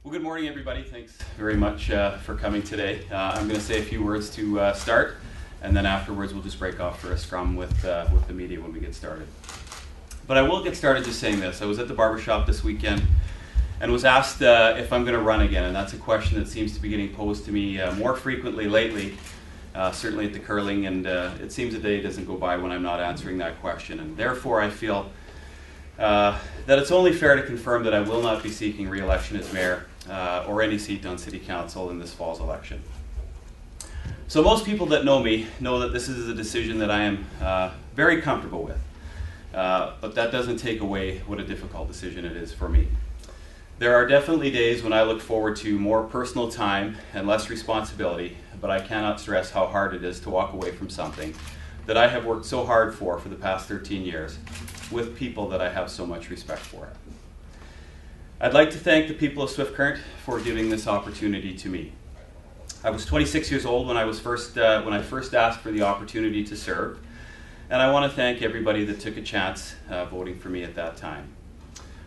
Well, good morning, everybody. Thanks very much for coming today. I'm going to say a few words to start, and then afterwards we'll just break off for a scrum with the media when we get started. But I will get started just saying this. I was at the barbershop this weekend and was asked if I'm going to run again, and that's a question that seems to be getting posed to me more frequently lately, certainly at the curling, and it seems a day doesn't go by when I'm not answering that question, and therefore I feel that it's only fair to confirm that I will not be seeking re-election as mayor or any seat on city council in this fall's election. So most people that know me know that this is a decision that I am very comfortable with, but that doesn't take away what a difficult decision it is for me. There are definitely days when I look forward to more personal time and less responsibility, but I cannot stress how hard it is to walk away from something that I have worked so hard for the past 13 years with people that I have so much respect for. I'd like to thank the people of Swift Current for giving this opportunity to me. I was 26 years old when I first asked for the opportunity to serve, and I want to thank everybody that took a chance voting for me at that time.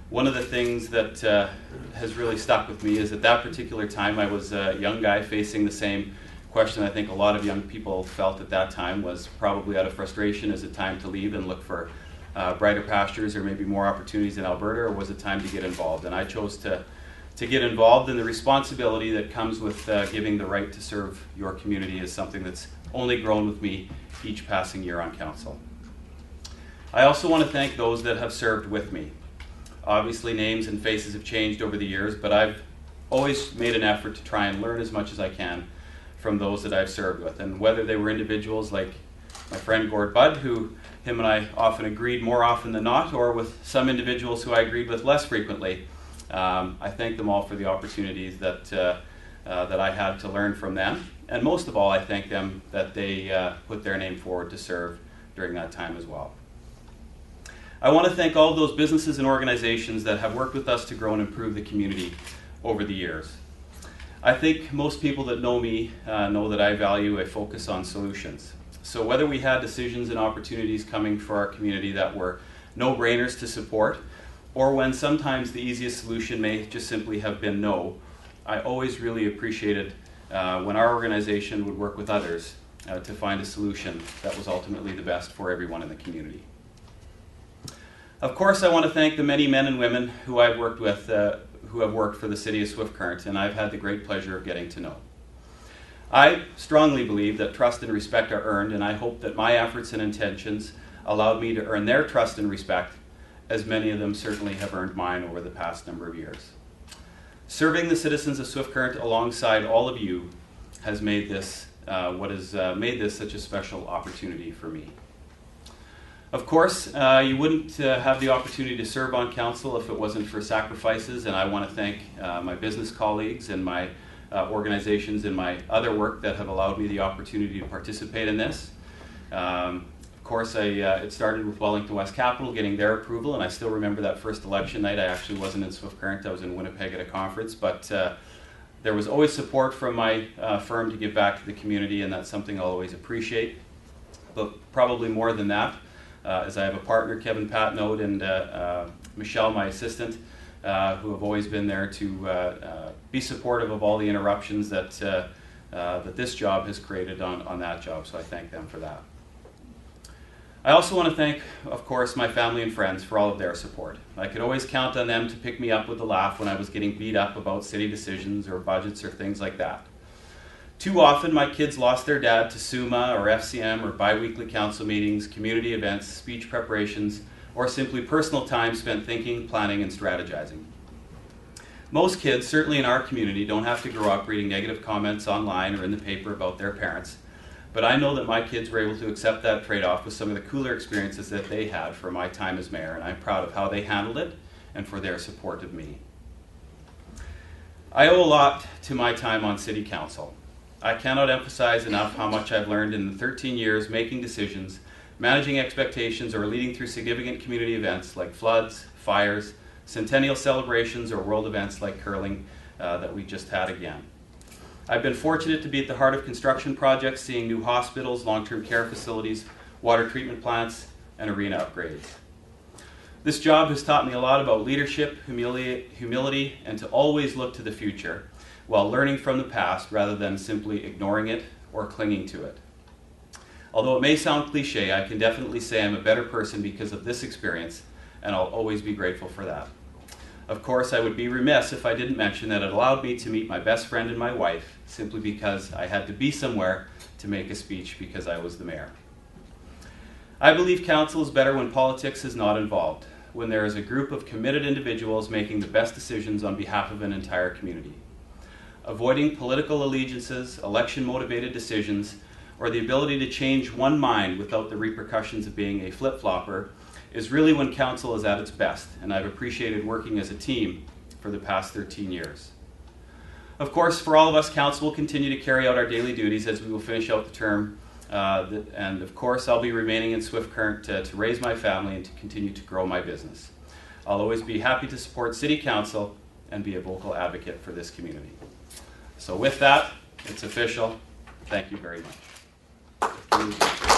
One of the things that has really stuck with me is at that particular time I was a young guy facing the same question I think a lot of young people felt at that time, was probably out of frustration, is it time to leave and look for brighter pastures or maybe more opportunities in Alberta, or was it time to get involved? And I chose to get involved, and the responsibility that comes with giving the right to serve your community is something that's only grown with me each passing year on council. I also want to thank those that have served with me. Obviously names and faces have changed over the years, but I've always made an effort to try and learn as much as I can from those that I've served with, and whether they were individuals like my friend Gord Budd, who him and I often agreed more often than not, or with some individuals who I agreed with less frequently. I thank them all for the opportunities that I had to learn from them, and most of all I thank them that they put their name forward to serve during that time as well. I want to thank all of those businesses and organizations that have worked with us to grow and improve the community over the years. I think most people that know me know that I value a focus on solutions. So whether we had decisions and opportunities coming for our community that were no-brainers to support, or when sometimes the easiest solution may just simply have been no, I always really appreciated when our organization would work with others to find a solution that was ultimately the best for everyone in the community. Of course, I want to thank the many men and women who I've worked with who have worked for the City of Swift Current, and I've had the great pleasure of getting to know. I strongly believe that trust and respect are earned, and I hope that my efforts and intentions allowed me to earn their trust and respect, as many of them certainly have earned mine over the past number of years. Serving the citizens of Swift Current alongside all of you has made this what has made this such a special opportunity for me. Of course, you wouldn't have the opportunity to serve on council if it wasn't for sacrifices, and I want to thank my business colleagues and my organizations in my other work that have allowed me the opportunity to participate in this. Of course, it started with Wellington West Capital, getting their approval, and I still remember that first election night. I actually wasn't in Swift Current, I was in Winnipeg at a conference, but there was always support from my firm to give back to the community, and that's something I'll always appreciate. But probably more than that, as I have a partner, Kevin Patnode, and Michelle, my assistant, who have always been there to be supportive of all the interruptions that this job has created on that job, so I thank them for that. I also want to thank, of course, my family and friends for all of their support. I could always count on them to pick me up with a laugh when I was getting beat up about city decisions or budgets or things like that. Too often my kids lost their dad to SUMA or FCM or bi-weekly council meetings, community events, speech preparations, or simply personal time spent thinking, planning, and strategizing. Most kids, certainly in our community, don't have to grow up reading negative comments online or in the paper about their parents, but I know that my kids were able to accept that trade-off with some of the cooler experiences that they had for my time as mayor, and I'm proud of how they handled it and for their support of me. I owe a lot to my time on City Council. I cannot emphasize enough how much I've learned in the 13 years making decisions, managing expectations, or leading through significant community events like floods, fires, centennial celebrations, or world events like curling that we just had again. I've been fortunate to be at the heart of construction projects, seeing new hospitals, long-term care facilities, water treatment plants, and arena upgrades. This job has taught me a lot about leadership, humility, and to always look to the future while learning from the past rather than simply ignoring it or clinging to it. Although it may sound cliche, I can definitely say I'm a better person because of this experience, and I'll always be grateful for that. Of course, I would be remiss if I didn't mention that it allowed me to meet my best friend and my wife simply because I had to be somewhere to make a speech because I was the mayor. I believe council is better when politics is not involved, when there is a group of committed individuals making the best decisions on behalf of an entire community. Avoiding political allegiances, election-motivated decisions, or the ability to change one mind without the repercussions of being a flip-flopper is really when council is at its best, and I've appreciated working as a team for the past 13 years. Of course, for all of us, council will continue to carry out our daily duties as we will finish out the term, and of course I'll be remaining in Swift Current to raise my family and to continue to grow my business. I'll always be happy to support City Council and be a vocal advocate for this community. So with that, it's official. Thank you very much.